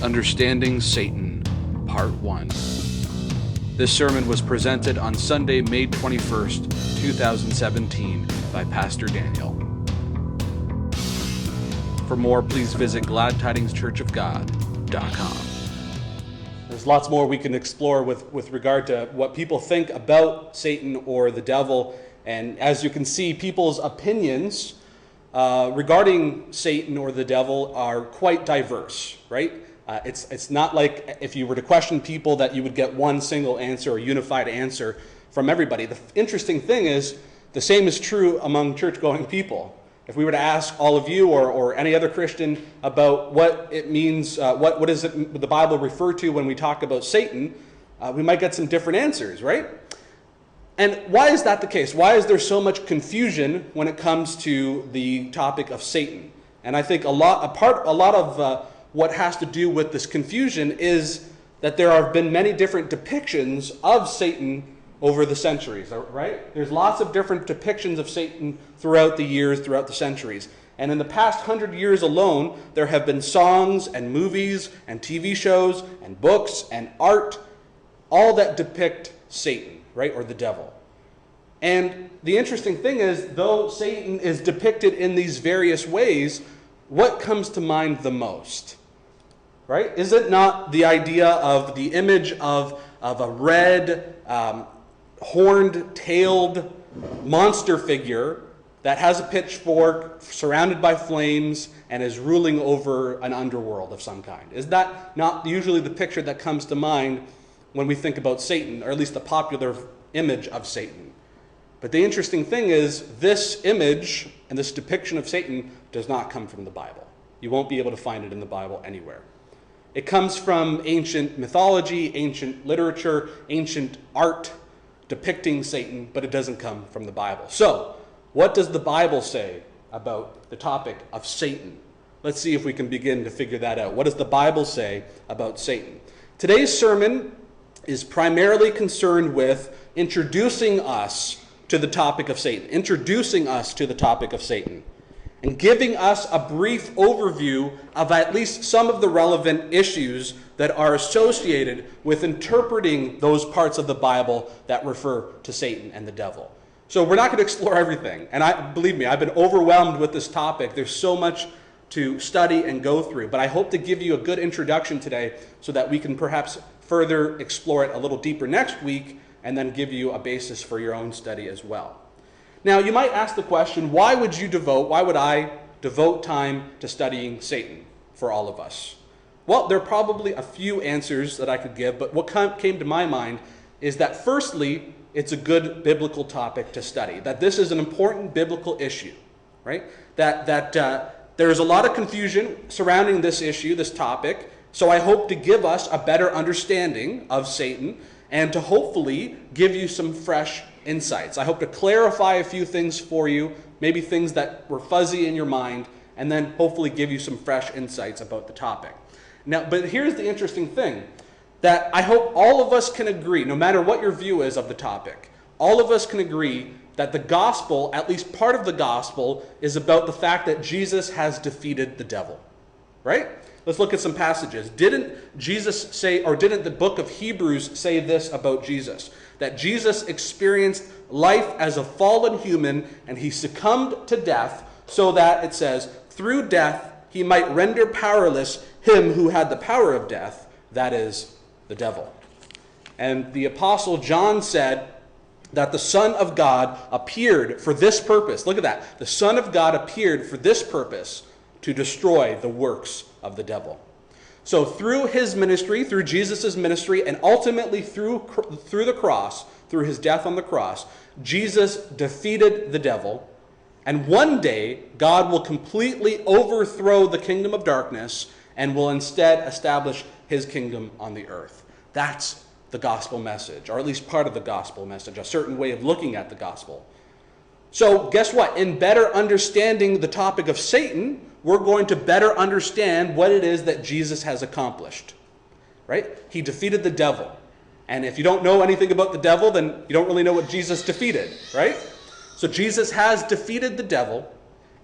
Understanding Satan, Part 1. This sermon was presented on Sunday, May 21st, 2017 by Pastor Daniel. For more, please visit gladtidingschurchofgod.com. There's lots more we can explore with regard to what people think about Satan or the devil. And as you can see, people's opinions regarding Satan or the devil are quite diverse, right? It's not like if you were to question people that you would get one single answer or unified answer from everybody. The interesting thing is the same is true among church-going people. If we were to ask all of you or any other Christian about what it means, what does the Bible refer to when we talk about Satan, we might get some different answers, right? And why is that the case? Why is there so much confusion when it comes to the topic of Satan? And I think a lot of what has to do with this confusion is that there have been many different depictions of Satan over the centuries, right? There's lots of different depictions of Satan throughout the years, throughout the centuries. And in the past 100 years alone, there have been songs and movies and TV shows and books and art, all that depict Satan, right, or the devil. And the interesting thing is, though Satan is depicted in these various ways, what comes to mind the most? Right? Is it not the idea of the image of a red, horned-tailed monster figure that has a pitchfork, surrounded by flames, and is ruling over an underworld of some kind? Is that not usually the picture that comes to mind when we think about Satan, or at least the popular image of Satan? But the interesting thing is, this image and this depiction of Satan does not come from the Bible. You won't be able to find it in the Bible anywhere. It comes from ancient mythology, ancient literature, ancient art depicting Satan, but it doesn't come from the Bible. So, what does the Bible say about the topic of Satan? Let's see if we can begin to figure that out. What does the Bible say about Satan? Today's sermon is primarily concerned with introducing us to the topic of Satan, and giving us a brief overview of at least some of the relevant issues that are associated with interpreting those parts of the Bible that refer to Satan and the devil. So we're not going to explore everything. And believe me, I've been overwhelmed with this topic. There's so much to study and go through. But I hope to give you a good introduction today so that we can perhaps further explore it a little deeper next week and then give you a basis for your own study as well. Now, you might ask the question, why would I devote time to studying Satan for all of us? Well, there are probably a few answers that I could give, but what came to my mind is that firstly, it's a good biblical topic to study, that this is an important biblical issue, right? That there's a lot of confusion surrounding this issue, this topic, so I hope to give us a better understanding of Satan and to hopefully give you some fresh insights. I hope to clarify a few things for you, maybe things that were fuzzy in your mind, and then hopefully give you some fresh insights about the topic. Now, but here's the interesting thing, that I hope all of us can agree, no matter what your view is of the topic, all of us can agree that the gospel, at least part of the gospel, is about the fact that Jesus has defeated the devil, right? Let's look at some passages. Didn't Jesus say, or didn't the book of Hebrews say this about Jesus? That Jesus experienced life as a fallen human and he succumbed to death so that, it says, through death he might render powerless him who had the power of death, that is, the devil. And the Apostle John said that the Son of God appeared for this purpose. Look at that. The Son of God appeared for this purpose, to destroy the works of the devil. So through his ministry, through Jesus' ministry, and ultimately through the cross, through his death on the cross, Jesus defeated the devil. And one day, God will completely overthrow the kingdom of darkness and will instead establish his kingdom on the earth. That's the gospel message, or at least part of the gospel message, a certain way of looking at the gospel. So guess what? In better understanding the topic of Satan, we're going to better understand what it is that Jesus has accomplished, right? He defeated the devil. And if you don't know anything about the devil, then you don't really know what Jesus defeated, right? So Jesus has defeated the devil,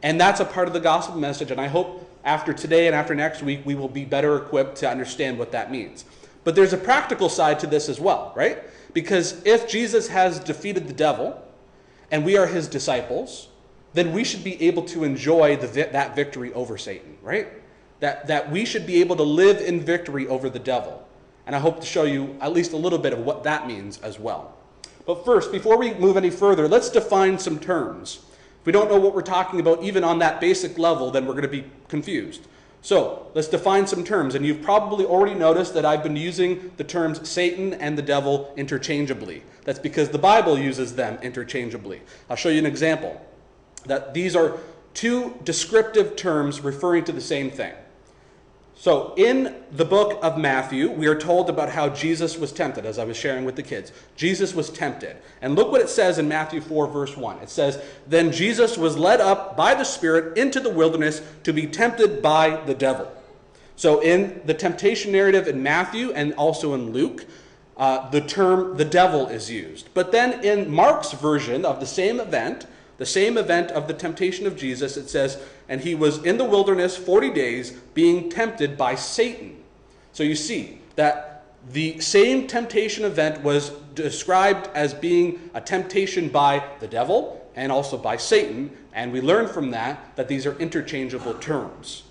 And that's a part of the gospel message, and I hope after today and after next week we will be better equipped to understand what that means. But there's a practical side to this as well, right? Because if Jesus has defeated the devil and we are his disciples, then we should be able to enjoy that victory over Satan, right? That we should be able to live in victory over the devil. And I hope to show you at least a little bit of what that means as well. But first, before we move any further, let's define some terms. If we don't know what we're talking about even on that basic level, then we're going to be confused. So let's define some terms. And you've probably already noticed that I've been using the terms Satan and the devil interchangeably. That's because the Bible uses them interchangeably. I'll show you an example. That these are two descriptive terms referring to the same thing. So in the book of Matthew, we are told about how Jesus was tempted, as I was sharing with the kids. Jesus was tempted. And look what it says in Matthew 4, verse 1. It says, "Then Jesus was led up by the Spirit into the wilderness to be tempted by the devil." So in the temptation narrative in Matthew and also in Luke, the term the devil is used. But then in Mark's version of the same event of the temptation of Jesus, it says, "And he was in the wilderness 40 days being tempted by Satan." So you see that the same temptation event was described as being a temptation by the devil and also by Satan. And we learn from that these are interchangeable terms.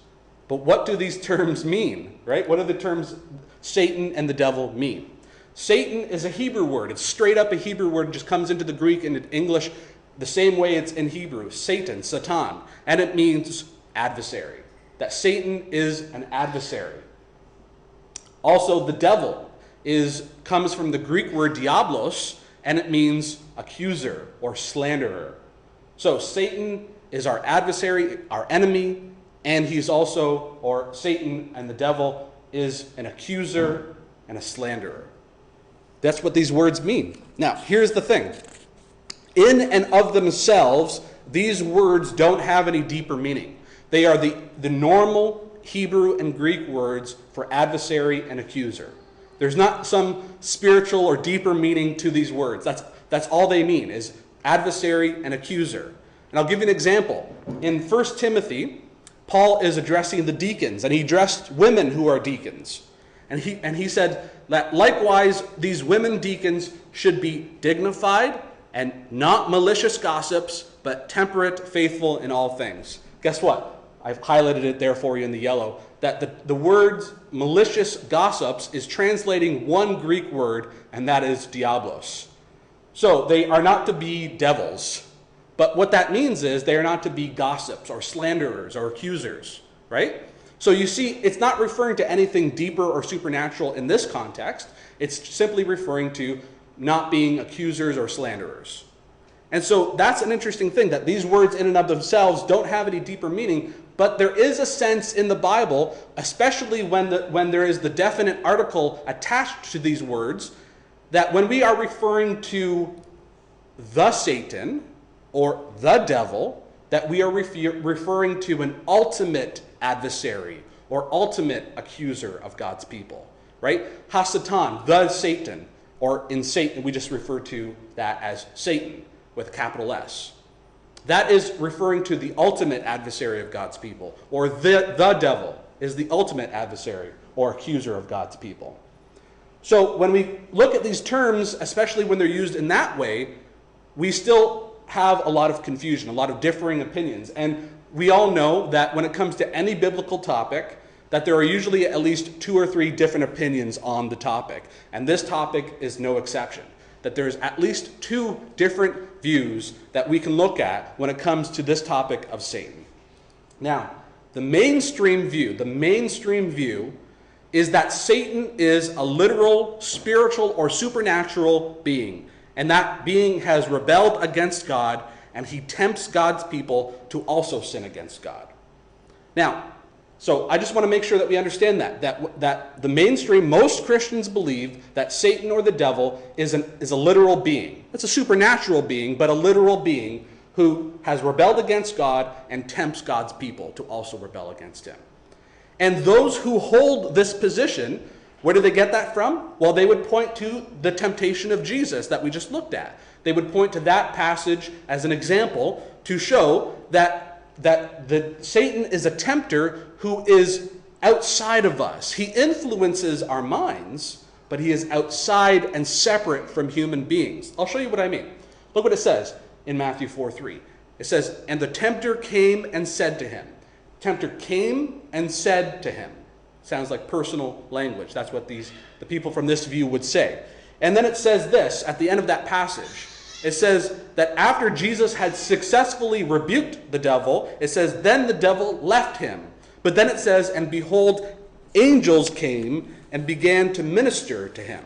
But what do these terms mean, right? What do the terms Satan and the devil mean? Satan is a Hebrew word. It's straight up a Hebrew word. It just comes into the Greek and English the same way it's in Hebrew, Satan, Satan, and it means adversary. That Satan is an adversary. Also, the devil comes from the Greek word diablos, and it means accuser or slanderer. So Satan is our adversary, our enemy, and he's also, or Satan and the devil is an accuser and a slanderer. That's what these words mean. Now, here's the thing. In and of themselves, these words don't have any deeper meaning. They are the normal Hebrew and Greek words for adversary and accuser. There's not some spiritual or deeper meaning to these words. That's all they mean, is adversary and accuser. And I'll give you an example. In 1 Timothy, Paul is addressing the deacons, and he addressed women who are deacons. And he said that likewise, these women deacons should be dignified and not malicious gossips, but temperate, faithful in all things. Guess what? I've highlighted it there for you in the yellow. That the word malicious gossips is translating one Greek word, and that is diablos. So they are not to be devils. But what that means is they are not to be gossips or slanderers or accusers, right? So you see, it's not referring to anything deeper or supernatural in this context. It's simply referring to not being accusers or slanderers. And so that's an interesting thing, that these words in and of themselves don't have any deeper meaning, but there is a sense in the Bible, especially when there is the definite article attached to these words, that when we are referring to the Satan or the devil, that we are referring to an ultimate adversary or ultimate accuser of God's people, right? Hasatan, the Satan. Or in Satan, we just refer to that as Satan with capital S. That is referring to the ultimate adversary of God's people. Or the devil is the ultimate adversary or accuser of God's people. So when we look at these terms, especially when they're used in that way, we still have a lot of confusion, a lot of differing opinions. And we all know that when it comes to any biblical topic, that there are usually at least 2 or 3 different opinions on the topic. And this topic is no exception. That there's at least 2 different views that we can look at when it comes to this topic of Satan. Now, the mainstream view is that Satan is a literal, spiritual, or supernatural being. And that being has rebelled against God, and he tempts God's people to also sin against God. Now, so I just want to make sure that we understand that the mainstream, most Christians believe that Satan or the devil is a literal being. It's a supernatural being, but a literal being who has rebelled against God and tempts God's people to also rebel against him. And those who hold this position, where do they get that from? Well, they would point to the temptation of Jesus that we just looked at. They would point to that passage as an example to show that Satan is a tempter who is outside of us. He influences our minds, but he is outside and separate from human beings. I'll show you what I mean. Look what it says in Matthew 4:3. It says, and the tempter came and said to him. Tempter came and said to him. Sounds like personal language. That's what the people from this view would say. And then it says this at the end of that passage. It says that after Jesus had successfully rebuked the devil, it says, then the devil left him. But then it says, and behold, angels came and began to minister to him.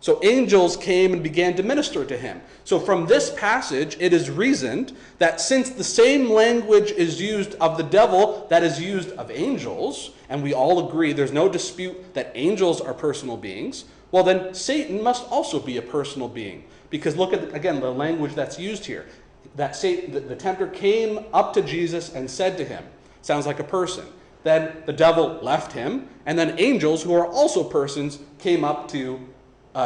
So angels came and began to minister to him. So from this passage, it is reasoned that since the same language is used of the devil that is used of angels, and we all agree there's no dispute that angels are personal beings, well then Satan must also be a personal being. Because look at, again, the language that's used here. That Satan, the tempter came up to Jesus and said to him. Sounds like a person. Then the devil left him, and then angels, who are also persons, came up to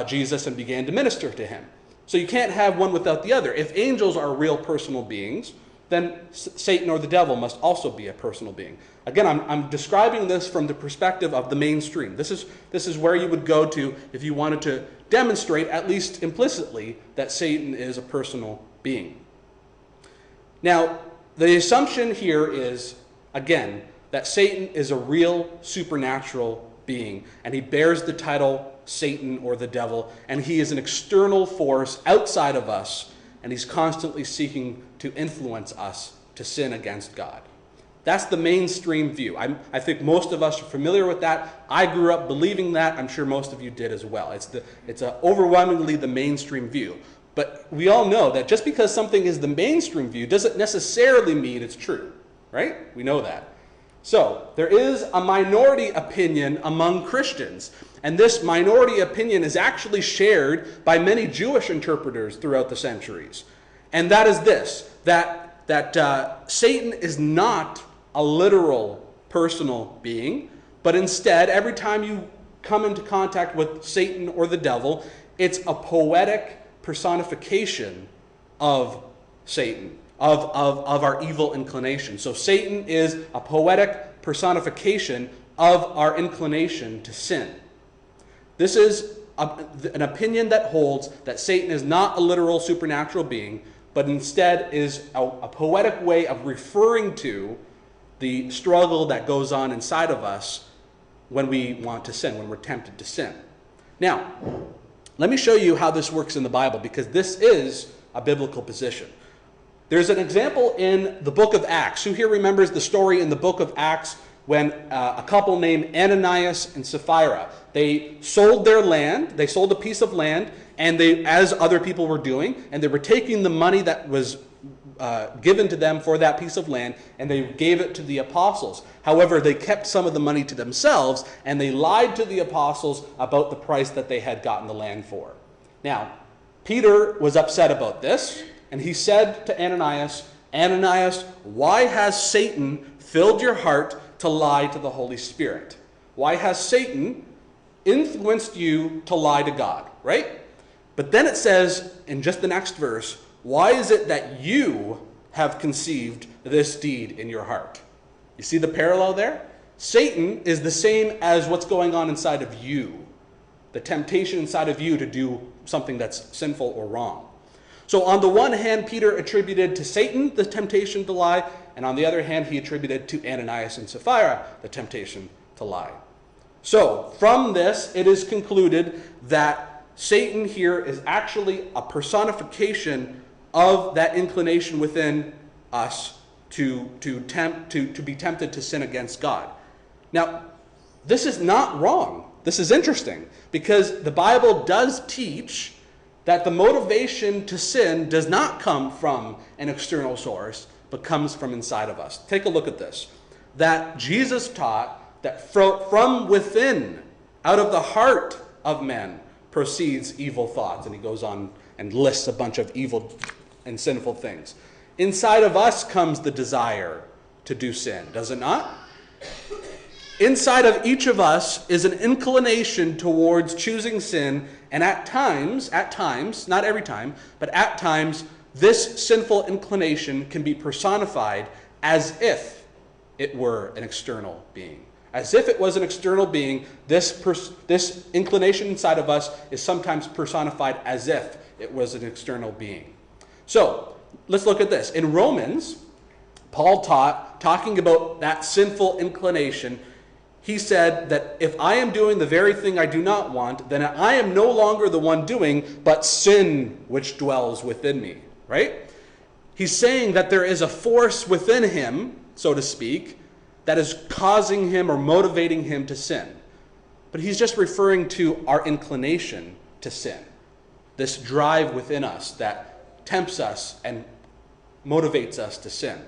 Jesus and began to minister to him. So you can't have one without the other. If angels are real personal beings, then Satan or the devil must also be a personal being. Again, I'm describing this from the perspective of the mainstream. This is where you would go to if you wanted to demonstrate, at least implicitly, that Satan is a personal being. Now, the assumption here is, again, that Satan is a real supernatural being, and he bears the title Satan or the devil, and he is an external force outside of us, and he's constantly seeking to influence us to sin against God. That's the mainstream view. I think most of us are familiar with that. I grew up believing that. I'm sure most of you did as well. It's overwhelmingly the mainstream view. But we all know that just because something is the mainstream view doesn't necessarily mean it's true, right? We know that. So there is a minority opinion among Christians, and this minority opinion is actually shared by many Jewish interpreters throughout the centuries. And that is this, that Satan is not a literal personal being, but instead, every time you come into contact with Satan or the devil, it's a poetic personification of Satan, of our evil inclination. So Satan is a poetic personification of our inclination to sin. This is an opinion that holds that Satan is not a literal supernatural being, but instead is a poetic way of referring to the struggle that goes on inside of us when we want to sin, when we're tempted to sin. Now, let me show you how this works in the Bible, because this is a biblical position. There's an example in the book of Acts. Who here remembers the story in the book of Acts when a couple named Ananias and Sapphira, they sold their land, they sold a piece of land, and they, as other people were doing, and they were taking the money that was given to them for that piece of land, and they gave it to the apostles. However, they kept some of the money to themselves, and they lied to the apostles about the price that they had gotten the land for. Now, Peter was upset about this, and he said to Ananias, Ananias, why has Satan filled your heart to lie to the Holy Spirit? Why has Satan influenced you to lie to God, right? But then it says in just the next verse, why is it that you have conceived this deed in your heart? You see the parallel there? Satan is the same as what's going on inside of you. The temptation inside of you to do something that's sinful or wrong. So on the one hand, Peter attributed to Satan the temptation to lie, and on the other hand, he attributed to Ananias and Sapphira the temptation to lie. So from this, it is concluded that Satan here is actually a personification of that inclination within us to be tempted to sin against God. Now, this is not wrong. This is interesting, because the Bible does teach that the motivation to sin does not come from an external source, but comes from inside of us. Take a look at this. That Jesus taught that from within, out of the heart of men, proceeds evil thoughts. And he goes on and lists a bunch of evil and sinful things. Inside of us comes the desire to do sin, does it not? Inside of each of us is an inclination towards choosing sin, and at times, not every time, but at times, this sinful inclination can be personified as if it were an external being. As if it was an external being, this inclination inside of us is sometimes personified as if it was an external being. So, let's look at this. In Romans, Paul talking about that sinful inclination, he said that if I am doing the very thing I do not want, then I am no longer the one doing, but sin which dwells within me, right? He's saying that there is a force within him, so to speak, that is causing him or motivating him to sin. But he's just referring to our inclination to sin. This drive within us that tempts us and motivates us to sin.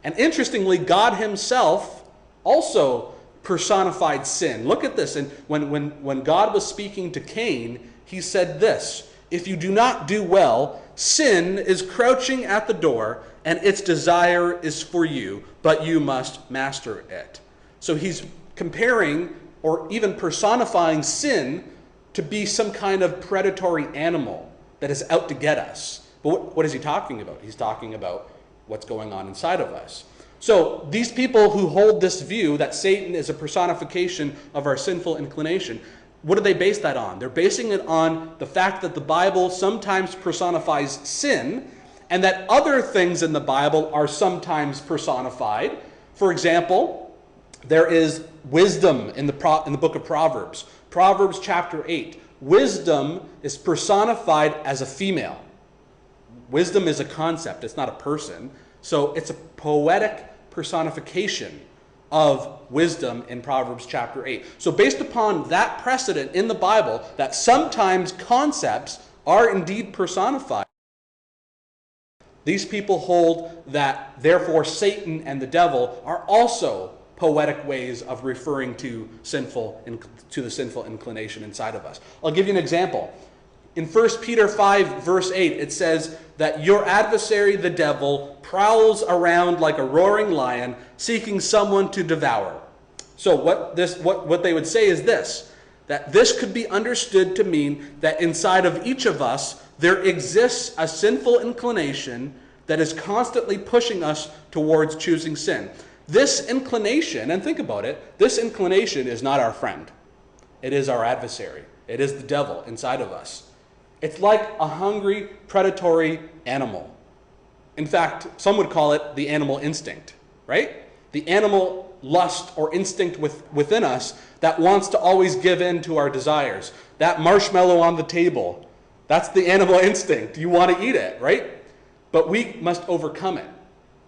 And interestingly, God himself also personified sin. Look at this. And when God was speaking to Cain, he said this: if you do not do well, sin is crouching at the door, and its desire is for you, but you must master it. So he's comparing or even personifying sin to be some kind of predatory animal that is out to get us. But what is he talking about? He's talking about what's going on inside of us. So these people who hold this view that Satan is a personification of our sinful inclination, what do they base that on? They're basing it on the fact that the Bible sometimes personifies sin, and that other things in the Bible are sometimes personified. For example, there is wisdom in the book of Proverbs. Proverbs chapter 8. Wisdom is personified as a female. Wisdom is a concept, it's not a person. So it's a poetic personification of wisdom in Proverbs chapter 8. So based upon that precedent in the Bible, that sometimes concepts are indeed personified, these people hold that therefore Satan and the devil are also poetic ways of referring to the sinful inclination inside of us. I'll give you an example. In 1 Peter 5, verse 8, it says that your adversary, the devil, prowls around like a roaring lion, seeking someone to devour. So what they would say is this, that this could be understood to mean that inside of each of us, there exists a sinful inclination that is constantly pushing us towards choosing sin. This inclination, and think about it, this inclination is not our friend. It is our adversary. It is the devil inside of us. It's like a hungry, predatory animal. In fact, some would call it the animal instinct, right? The animal lust or instinct within us that wants to always give in to our desires. That marshmallow on the table, that's the animal instinct. You want to eat it, right? But we must overcome it.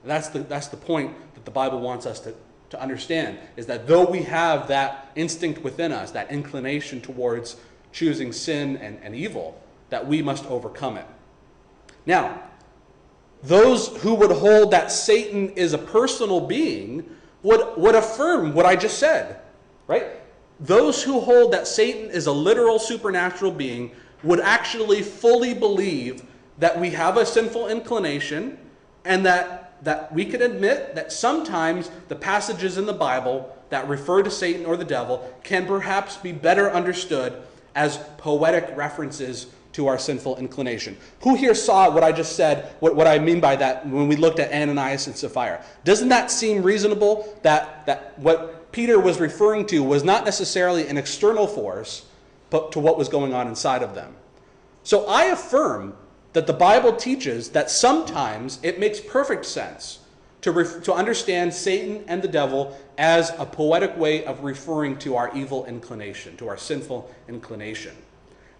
That's the point that the Bible wants us to understand, is that though we have that instinct within us, that inclination towards choosing sin and evil, that we must overcome it. Now, those who would hold that Satan is a personal being would affirm what I just said, right? Those who hold that Satan is a literal supernatural being would actually fully believe that we have a sinful inclination, and that we can admit that sometimes the passages in the Bible that refer to Satan or the devil can perhaps be better understood as poetic references to our sinful inclination. Who here saw what I just said, what I mean by that when we looked at Ananias and Sapphira? Doesn't that seem reasonable, that what Peter was referring to was not necessarily an external force, but to what was going on inside of them? So I affirm that the Bible teaches that sometimes it makes perfect sense to understand Satan and the devil as a poetic way of referring to our evil inclination, to our sinful inclination.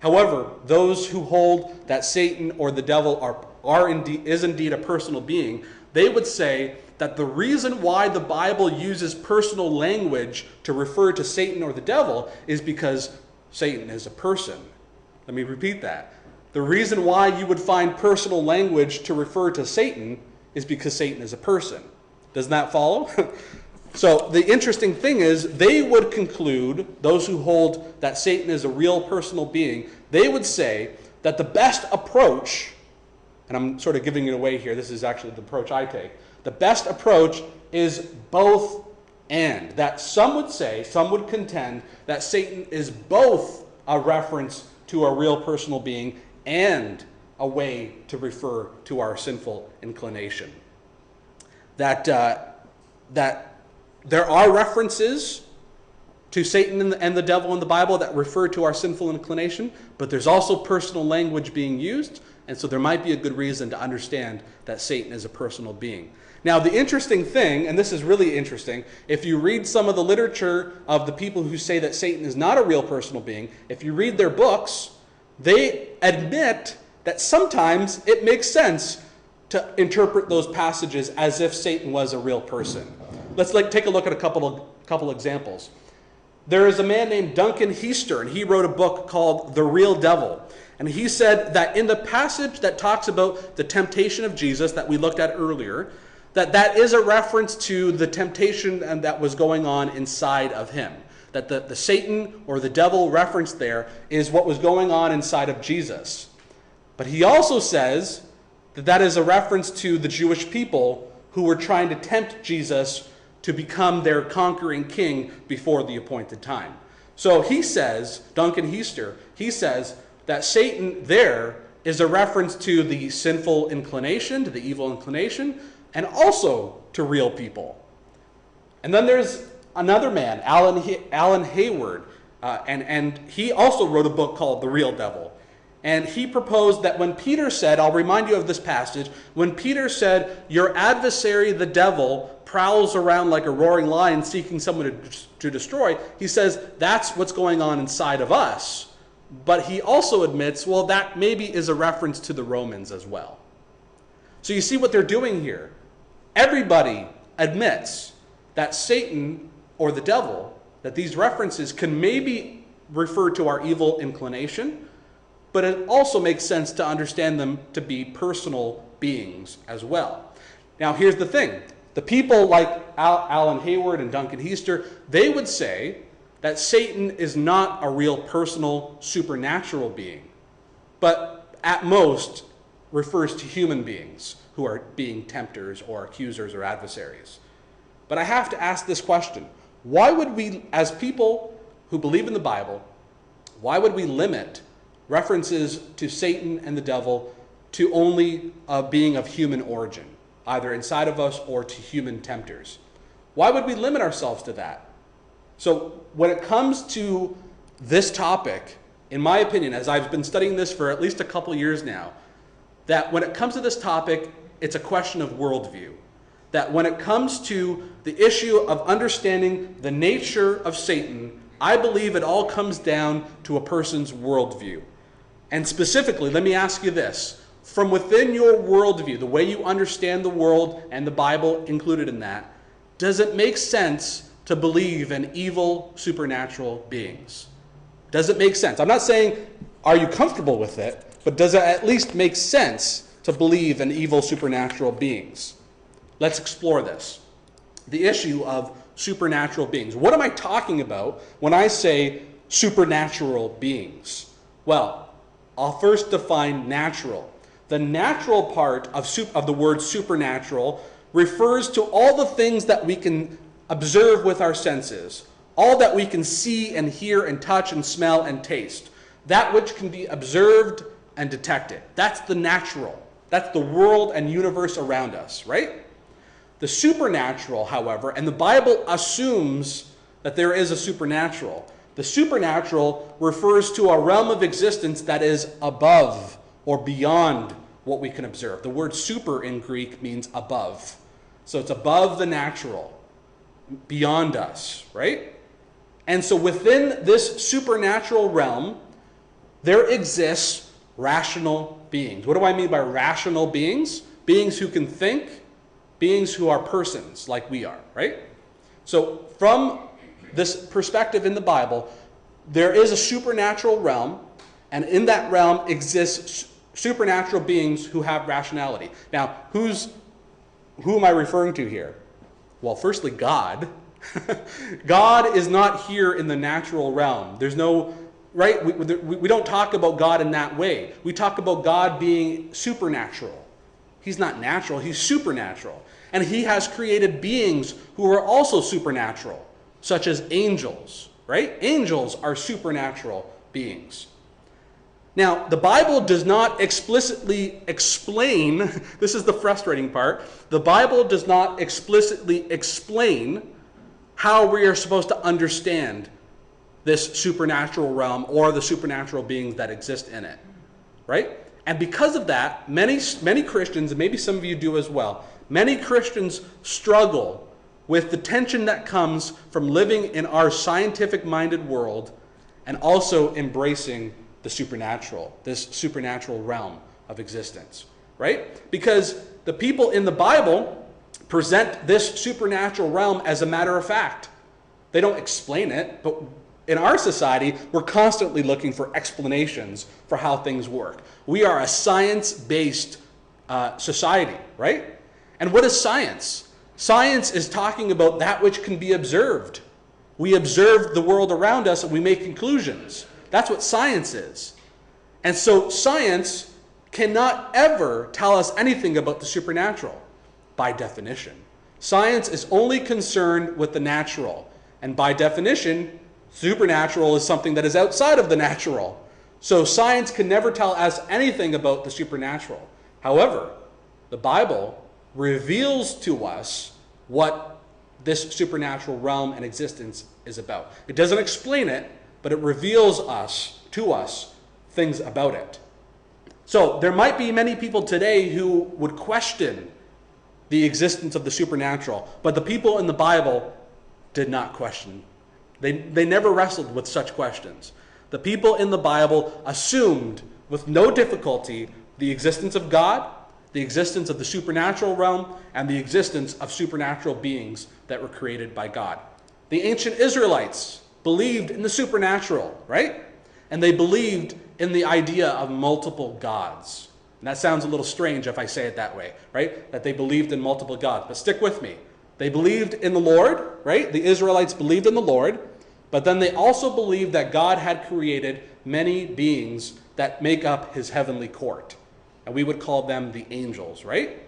However, those who hold that Satan or the devil is indeed a personal being, they would say that the reason why the Bible uses personal language to refer to Satan or the devil is because Satan is a person. Let me repeat that. The reason why you would find personal language to refer to Satan is because Satan is a person. Doesn't that follow? So the interesting thing is, they would conclude, those who hold that Satan is a real personal being, they would say that the best approach, and I'm sort of giving it away here, this is actually the approach I take, the best approach is both and. That some would contend that Satan is both a reference to a real personal being and a way to refer to our sinful inclination. That that there are references to Satan and the devil in the Bible that refer to our sinful inclination, but there's also personal language being used, and so there might be a good reason to understand that Satan is a personal being. Now, the interesting thing, and this is really interesting, if you read some of the literature of the people who say that Satan is not a real personal being, if you read their books, they admit that sometimes it makes sense to interpret those passages as if Satan was a real person. Let's take a look at a couple examples. There is a man named Duncan Heister, and he wrote a book called The Real Devil. And he said that in the passage that talks about the temptation of Jesus that we looked at earlier, that is a reference to the temptation that was going on inside of him. That the Satan or the devil referenced there is what was going on inside of Jesus. But he also says that is a reference to the Jewish people who were trying to tempt Jesus to become their conquering king before the appointed time. So he says, Duncan Heister, he says that Satan there is a reference to the sinful inclination, to the evil inclination, and also to real people. And then there's another man, Alan Hayward, and he also wrote a book called The Real Devil. And he proposed that when Peter said, I'll remind you of this passage, when Peter said, your adversary, the devil, prowls around like a roaring lion seeking someone to destroy, he says that's what's going on inside of us. But he also admits, well, that maybe is a reference to the Romans as well. So you see what they're doing here. Everybody admits that Satan or the devil, that these references can maybe refer to our evil inclination, but it also makes sense to understand them to be personal beings as well. Now, here's the thing. The people like Alan Hayward and Duncan Heister, they would say that Satan is not a real personal supernatural being, but at most refers to human beings who are being tempters or accusers or adversaries. But I have to ask this question. Why would we, as people who believe in the Bible, why would we limit references to Satan and the devil to only a being of human origin, either inside of us or to human tempters? Why would we limit ourselves to that? So when it comes to this topic, in my opinion, as I've been studying this for at least a couple years now, that when it comes to this topic, it's a question of worldview. That when it comes to the issue of understanding the nature of Satan, I believe it all comes down to a person's worldview. And specifically, let me ask you this. From within your worldview, the way you understand the world and the Bible included in that, does it make sense to believe in evil supernatural beings? Does it make sense? I'm not saying, are you comfortable with it, but does it at least make sense to believe in evil supernatural beings? Let's explore this. The issue of supernatural beings. What am I talking about when I say supernatural beings? Well, I'll first define natural. The natural part of the word supernatural refers to all the things that we can observe with our senses, all that we can see and hear and touch and smell and taste, that which can be observed and detected. That's the natural. That's the world and universe around us, right? The supernatural, however, and the Bible assumes that there is a supernatural. The supernatural refers to a realm of existence that is above or beyond what we can observe. The word super in Greek means above. So it's above the natural, beyond us, right? And so within this supernatural realm, there exists rational beings. What do I mean by rational beings? Beings who can think, beings who are persons like we are, right? So from this perspective in the Bible, there is a supernatural realm, and in that realm exists supernatural beings who have rationality. Now, who am I referring to here? Well, firstly, God. God is not here in the natural realm. There's no, right? We don't talk about God in that way. We talk about God being supernatural. He's not natural, he's supernatural. And he has created beings who are also supernatural, such as angels, right? Angels are supernatural beings. Now, the Bible does not explicitly explain, this is the frustrating part, the Bible does not explicitly explain how we are supposed to understand this supernatural realm or the supernatural beings that exist in it, right? And because of that, many Christians, and maybe some of you do as well, many Christians struggle with the tension that comes from living in our scientific-minded world and also embracing the supernatural, this supernatural realm of existence, right? Because the people in the Bible present this supernatural realm as a matter of fact. They don't explain it, but in our society, we're constantly looking for explanations for how things work. We are a science-based society, right? And what is science? Science is talking about that which can be observed. We observe the world around us and we make conclusions. That's what science is. And so science cannot ever tell us anything about the supernatural, by definition. Science is only concerned with the natural. And by definition, supernatural is something that is outside of the natural. So science can never tell us anything about the supernatural. However, the Bible reveals to us what this supernatural realm and existence is about. It doesn't explain it, but it reveals to us things about it. So there might be many people today who would question the existence of the supernatural, but the people in the Bible did not question. They never wrestled with such questions. The people in the Bible assumed with no difficulty the existence of God, the existence of the supernatural realm, and the existence of supernatural beings that were created by God. The ancient Israelites believed in the supernatural, right? And they believed in the idea of multiple gods. And that sounds a little strange if I say it that way, right? That they believed in multiple gods. But stick with me. They believed in the Lord, right? The Israelites believed in the Lord, but then they also believed that God had created many beings that make up his heavenly court. And we would call them the angels, right?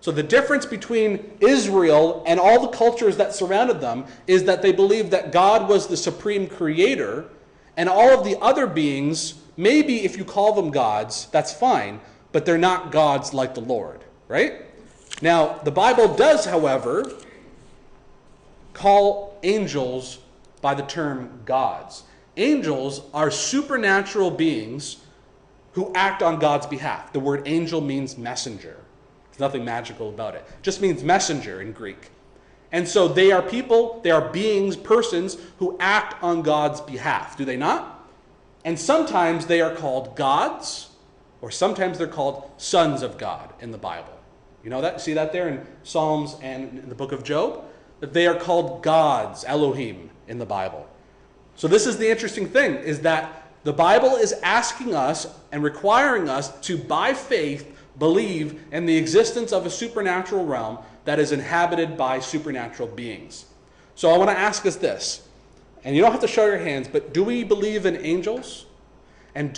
So the difference between Israel and all the cultures that surrounded them is that they believed that God was the supreme creator, and all of the other beings, maybe if you call them gods, that's fine, but they're not gods like the Lord, right? Now, the Bible does, however, call angels by the term gods. Angels are supernatural beings who act on God's behalf. The word angel means messenger. There's nothing magical about it. It just means messenger in Greek. And so they are people, they are beings, persons who act on God's behalf. Do they not? And sometimes they are called gods, or sometimes they're called sons of God in the Bible. You know that? See that there in Psalms and in the book of Job? That they are called gods, Elohim, in the Bible. So this is the interesting thing, is that the Bible is asking us and requiring us to, by faith, believe in the existence of a supernatural realm that is inhabited by supernatural beings. So I want to ask us this, and you don't have to show your hands, but do we believe in angels? And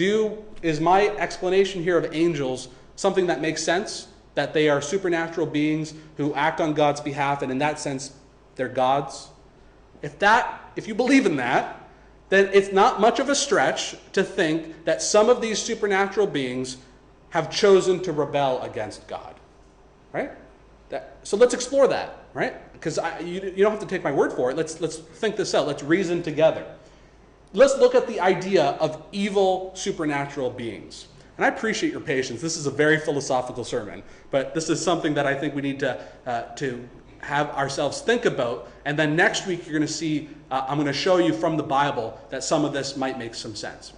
is my explanation here of angels something that makes sense? That they are supernatural beings who act on God's behalf, and in that sense, they're gods? If you believe in that, then it's not much of a stretch to think that some of these supernatural beings have chosen to rebel against God, right? So let's explore that, right? Because you don't have to take my word for it. Let's think this out. Let's reason together. Let's look at the idea of evil supernatural beings. And I appreciate your patience. This is a very philosophical sermon, but this is something that I think we need to have ourselves think about. And then next week, you're going to see, I'm going to show you from the Bible that some of this might make some sense.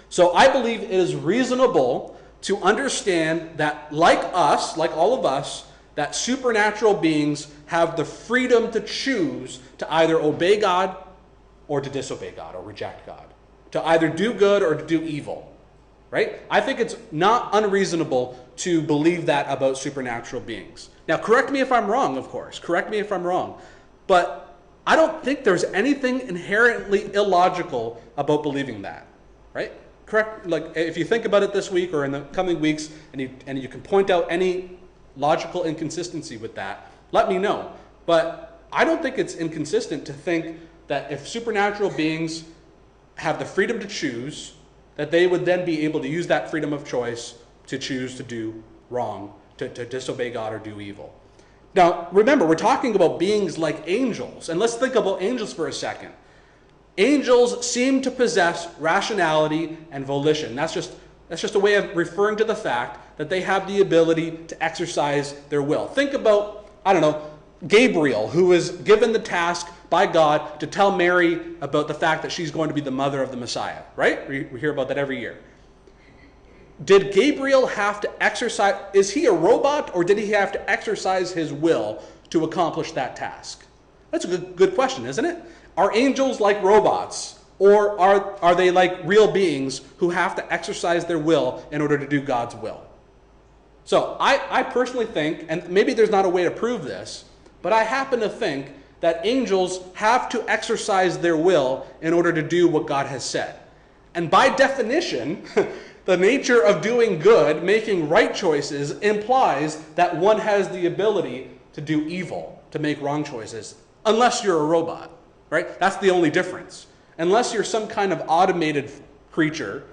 So I believe it is reasonable to understand that, like us, like all of us, that supernatural beings have the freedom to choose to either obey God or to disobey God or reject God, to either do good or to do evil, right? I think it's not unreasonable to believe that about supernatural beings. Now, correct me if I'm wrong, of course. Correct me if I'm wrong. But I don't think there's anything inherently illogical about believing that, right? Correct? Like, if you think about it this week or in the coming weeks, and you can point out any logical inconsistency with that, let me know. But I don't think it's inconsistent to think that if supernatural beings have the freedom to choose, that they would then be able to use that freedom of choice to choose to do wrong, to disobey God or do evil. Now, remember, we're talking about beings like angels, and let's think about angels for a second. Angels seem to possess rationality and volition. That's just a way of referring to the fact that they have the ability to exercise their will. Think about, I don't know, Gabriel, who was given the task by God to tell Mary about the fact that she's going to be the mother of the Messiah, right? We hear about that every year. Did Gabriel have to exercise, is he a robot, or did he have to exercise his will to accomplish that task? That's a good question, isn't it? Are angels like robots, or are they like real beings who have to exercise their will in order to do God's will? So I personally think, and maybe there's not a way to prove this, but I happen to think that angels have to exercise their will in order to do what God has said. And by definition, the nature of doing good, making right choices, implies that one has the ability to do evil, to make wrong choices, unless you're a robot, right? That's the only difference. Unless you're some kind of automated creature,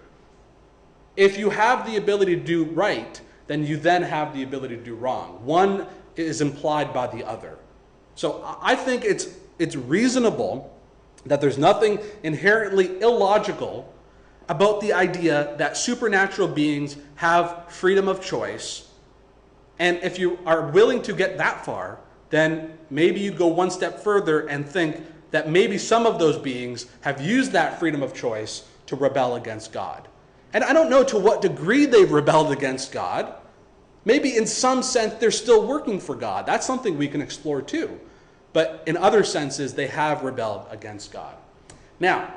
if you have the ability to do right, then you then have the ability to do wrong. One is implied by the other. So I think it's reasonable that there's nothing inherently illogical about the idea that supernatural beings have freedom of choice. And if you are willing to get that far, then maybe you go one step further and think that maybe some of those beings have used that freedom of choice to rebel against God. And I don't know to what degree they've rebelled against God. Maybe in some sense they're still working for God. That's something we can explore too. But in other senses, they have rebelled against God. Now,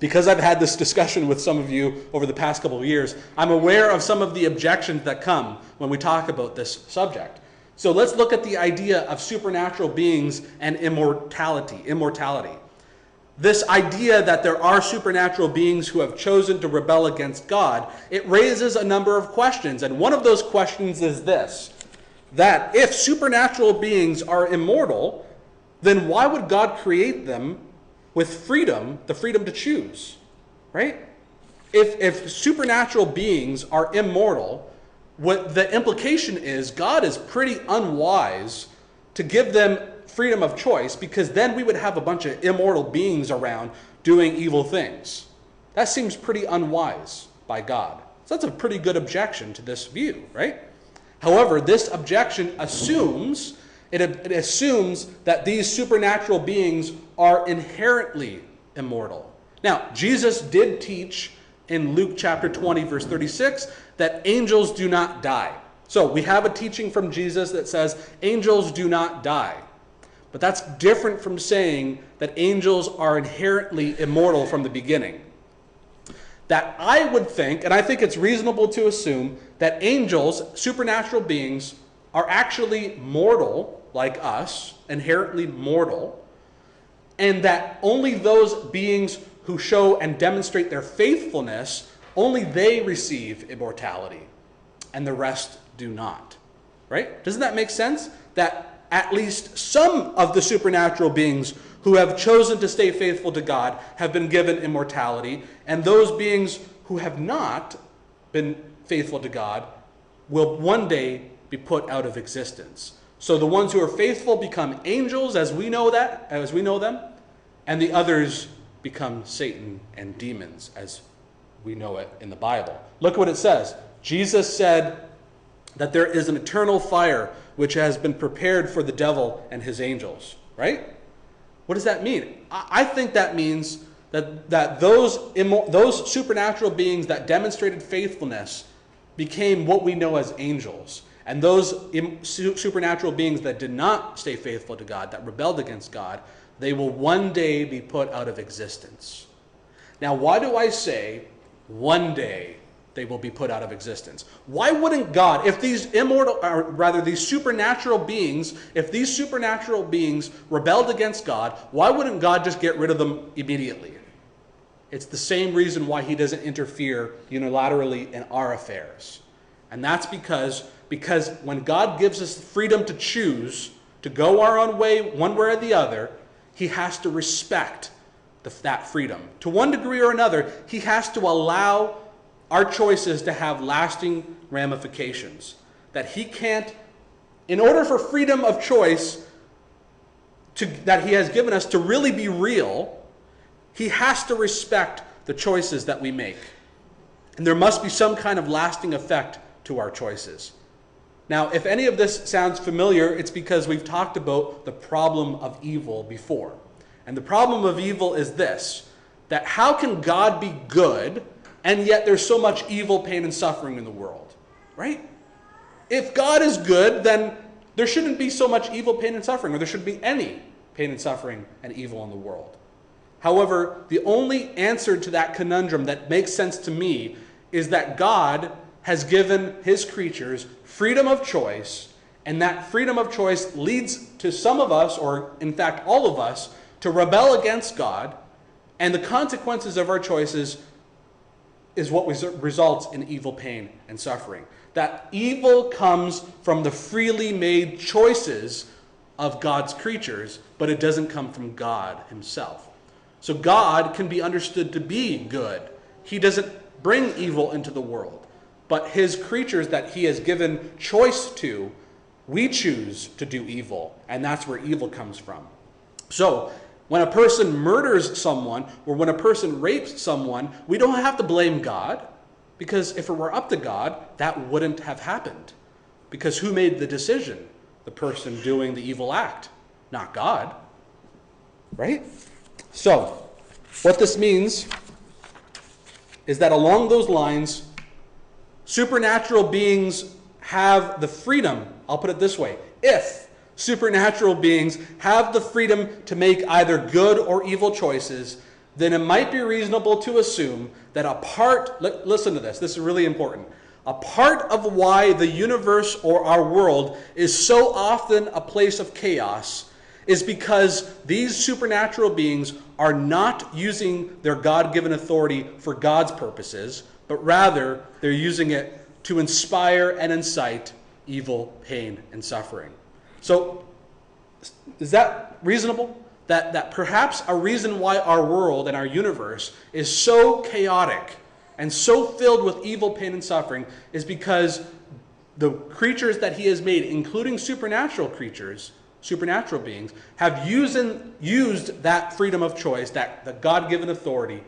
because I've had this discussion with some of you over the past couple of years, I'm aware of some of the objections that come when we talk about this subject. So let's look at the idea of supernatural beings and immortality. This idea that there are supernatural beings who have chosen to rebel against God, it raises a number of questions. And one of those questions is this, that if supernatural beings are immortal, then why would God create them with freedom, the freedom to choose, right? If supernatural beings are immortal, what the implication is God is pretty unwise to give them freedom of choice, because then we would have a bunch of immortal beings around doing evil things. That seems pretty unwise by God. So that's a pretty good objection to this view, right? However, this objection assumes that these supernatural beings are inherently immortal. Now, Jesus did teach in Luke chapter 20, verse 36, that angels do not die. So we have a teaching from Jesus that says angels do not die. But that's different from saying that angels are inherently immortal from the beginning. That I would think, and I think it's reasonable to assume, that angels, supernatural beings, are actually mortal, like us, inherently mortal, and that only those beings who show and demonstrate their faithfulness, only they receive immortality, and the rest do not. Right? Doesn't that make sense? That at least some of the supernatural beings who have chosen to stay faithful to God have been given immortality, and those beings who have not been faithful to God will one day be put out of existence. So the ones who are faithful become angels as we know them, and the others become Satan and demons as we know it in the Bible. Look what it says. Jesus said that there is an eternal fire which has been prepared for the devil and his angels, right? What does that mean? I think that means that those supernatural beings that demonstrated faithfulness became what we know as angels. And those supernatural beings that did not stay faithful to God, that rebelled against God, they will one day be put out of existence. Now, why do I say one day they will be put out of existence? Why wouldn't God, if these supernatural beings rebelled against God, why wouldn't God just get rid of them immediately? It's the same reason why he doesn't interfere unilaterally in our affairs. And that's because when God gives us the freedom to choose, to go our own way, one way or the other, he has to respect that freedom. To one degree or another, he has to allow our choices to have lasting ramifications. That he can't, in order for freedom of choice that he has given us to really be real, he has to respect the choices that we make. And there must be some kind of lasting effect to our choices. Now, if any of this sounds familiar, it's because we've talked about the problem of evil before. And the problem of evil is this, that how can God be good and yet there's so much evil, pain, and suffering in the world, right? If God is good, then there shouldn't be so much evil, pain, and suffering, or there shouldn't be any pain and suffering and evil in the world. However, the only answer to that conundrum that makes sense to me is that God has given his creatures freedom of choice, and that freedom of choice leads to some of us, or in fact all of us, to rebel against God, and the consequences of our choices is what results in evil, pain, and suffering. That evil comes from the freely made choices of God's creatures, but it doesn't come from God himself. So God can be understood to be good. He doesn't bring evil into the world, but his creatures that he has given choice to, we choose to do evil, and that's where evil comes from. So when a person murders someone, or when a person rapes someone, we don't have to blame God, because if it were up to God, that wouldn't have happened. Because who made the decision? The person doing the evil act, not God. Right? So, what this means is that along those lines, supernatural beings have the freedom, I'll put it this way, if supernatural beings have the freedom to make either good or evil choices, then it might be reasonable to assume that listen to this is really important, a part of why the universe or our world is so often a place of chaos is because these supernatural beings are not using their God-given authority for God's purposes, but rather they're using it to inspire and incite evil, pain, and suffering. So, is that reasonable? That perhaps a reason why our world and our universe is so chaotic and so filled with evil, pain, and suffering is because the creatures that he has made, including supernatural creatures, supernatural beings, have used that freedom of choice, the God-given authority,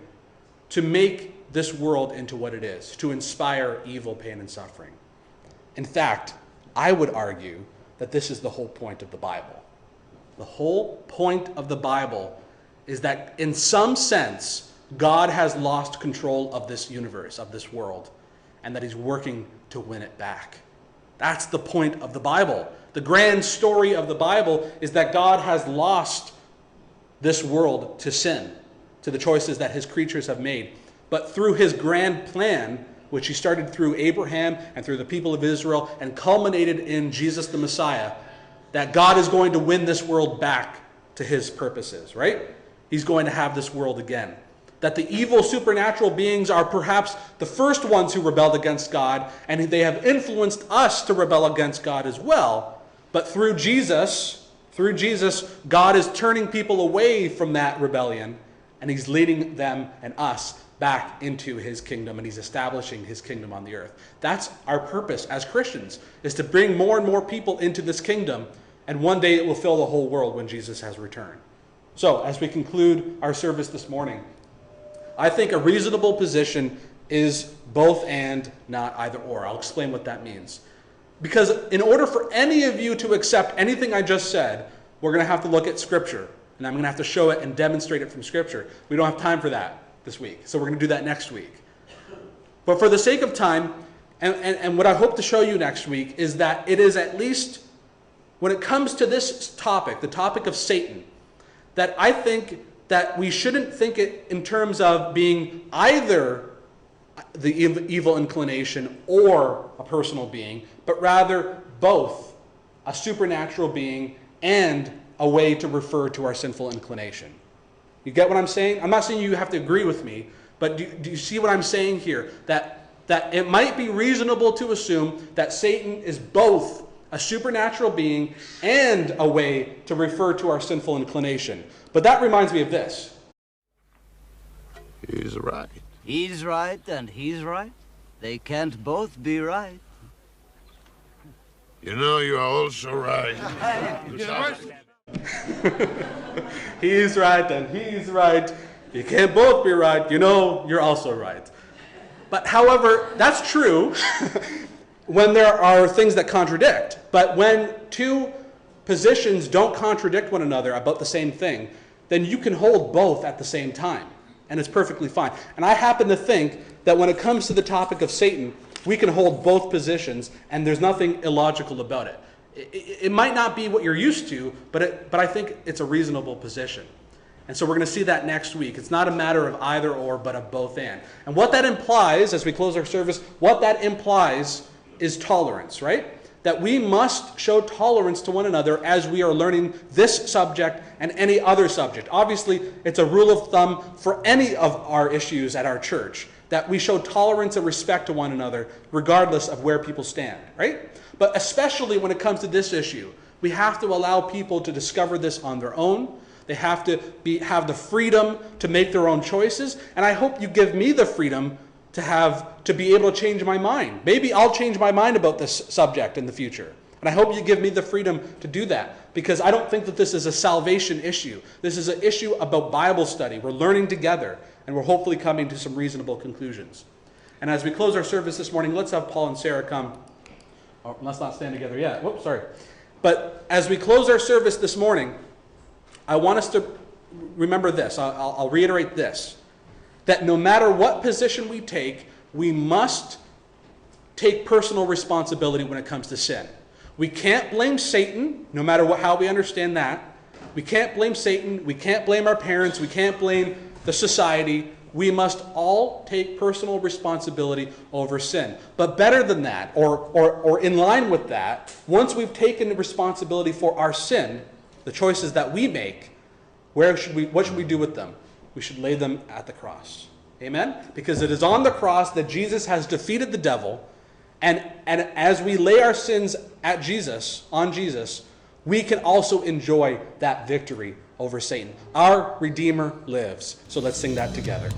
to make this world into what it is, to inspire evil, pain, and suffering. In fact, I would argue that this is the whole point of the Bible. The whole point of the Bible is that in some sense, God has lost control of this universe, of this world, and that he's working to win it back. That's the point of the Bible. The grand story of the Bible is that God has lost this world to sin, to the choices that his creatures have made. But through his grand plan, which he started through Abraham and through the people of Israel and culminated in Jesus the Messiah, that God is going to win this world back to his purposes, right? He's going to have this world again. That the evil supernatural beings are perhaps the first ones who rebelled against God, and they have influenced us to rebel against God as well. But through Jesus, God is turning people away from that rebellion, and he's leading them and us back into his kingdom, and he's establishing his kingdom on the earth. That's our purpose as Christians, is to bring more and more people into this kingdom, and one day it will fill the whole world when Jesus has returned. So, as we conclude our service this morning, I think a reasonable position is both and, not either or. I'll explain what that means. Because in order for any of you to accept anything I just said, we're going to have to look at Scripture. And I'm going to have to show it and demonstrate it from Scripture. We don't have time for that this week, so we're going to do that next week. But for the sake of time, and what I hope to show you next week, is that it is at least, when it comes to this topic, the topic of Satan, that I think that we shouldn't think it in terms of being either the evil inclination or a personal being, but rather both a supernatural being and a way to refer to our sinful inclination. You get what I'm saying? I'm not saying you have to agree with me, but do you see what I'm saying here? That it might be reasonable to assume that Satan is both a supernatural being and a way to refer to our sinful inclination. But that reminds me of this. He's right. He's right and he's right. They can't both be right. You know, you're also right. He's right and he's right. You can't both be right. You know, you're also right. But however, that's true when there are things that contradict. But when two positions don't contradict one another about the same thing, then you can hold both at the same time. And it's perfectly fine. And I happen to think that when it comes to the topic of Satan, we can hold both positions, and there's nothing illogical about it. It might not be what you're used to, but I think it's a reasonable position. And so we're going to see that next week. It's not a matter of either or, but of both and. And what that implies, as we close our service, what that implies is tolerance, right? That we must show tolerance to one another as we are learning this subject and any other subject. Obviously, it's a rule of thumb for any of our issues at our church, that we show tolerance and respect to one another regardless of where people stand, right? But especially when it comes to this issue, we have to allow people to discover this on their own. They have to have the freedom to make their own choices, and I hope you give me the freedom to be able to change my mind. Maybe I'll change my mind about this subject in the future. And I hope you give me the freedom to do that, because I don't think that this is a salvation issue. This is an issue about Bible study. We're learning together, and we're hopefully coming to some reasonable conclusions. And as we close our service this morning, let's have Paul and Sarah come. Oh, let's not stand together yet. Whoops, sorry. But as we close our service this morning, I want us to remember this. I'll reiterate this. That no matter what position we take, we must take personal responsibility when it comes to sin. We can't blame Satan, no matter how we understand that. We can't blame Satan. We can't blame our parents. We can't blame the society. We must all take personal responsibility over sin. But better than that, or in line with that, once we've taken responsibility for our sin, the choices that we make, what should we do with them? We should lay them at the cross. Amen? Because it is on the cross that Jesus has defeated the devil, and as we lay our sins on Jesus, we can also enjoy that victory over Satan. Our Redeemer lives. So let's sing that together.